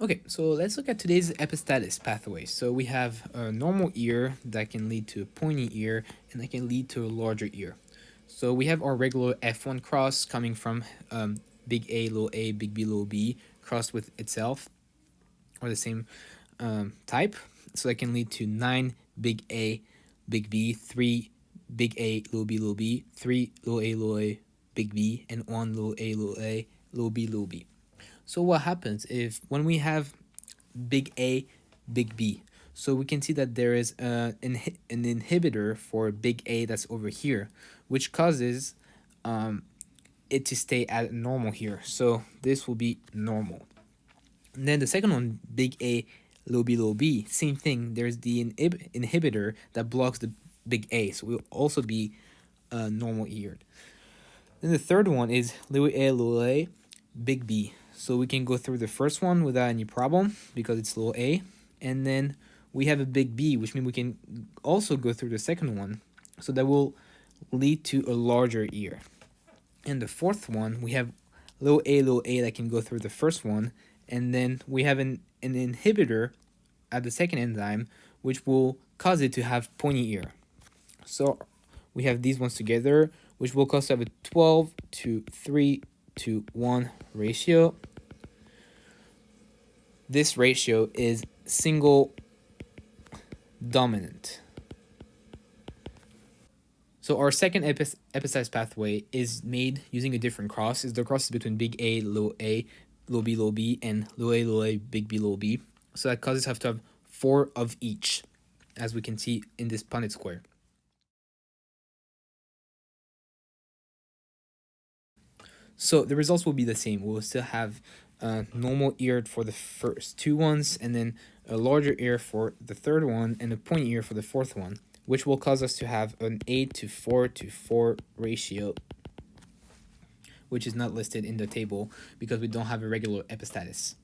Okay, so let's look at today's epistatus pathway. So we have a normal ear that can lead to a pointy ear, and that can lead to a larger ear. So we have our regular F1 cross coming from big A, big B, little b, crossed with itself, or the same type. So that can lead to 9 big A, big B, 3 big A, little b, 3 little a, big B, and 1 a, little b. So what happens if when we have big A, big B? So we can see that there is an inhibitor for big A that's over here, which causes it to stay at normal here. So this will be normal. And then the second one, big A, little b, same thing. There's the inhibitor that blocks the big A, so we'll also be normal eared. Then the third one is little a, big B. So we can go through the first one without any problem because it's little a. And then we have a big B, which means we can also go through the second one. So that will lead to a larger ear. And the fourth one, we have little a that can go through the first one. And then we have an inhibitor at the second enzyme, which will cause it to have pointy ear. So we have these ones together, which will cause to have a 12 to 3 to 1 ratio. This ratio is single dominant. So our second epistasis pathway is made using a different cross. Is the cross between big A, little B, and little a, big B, little b. So that causes us to have 4 of each, as we can see in this Punnett square. So the results will be the same. We'll still have normal ear for the first 2 ones, and then a larger ear for the third one, and a pointy ear for the fourth one, which will cause us to have an 8 to 4 ratio, which is not listed in the table because we don't have a regular epistatis.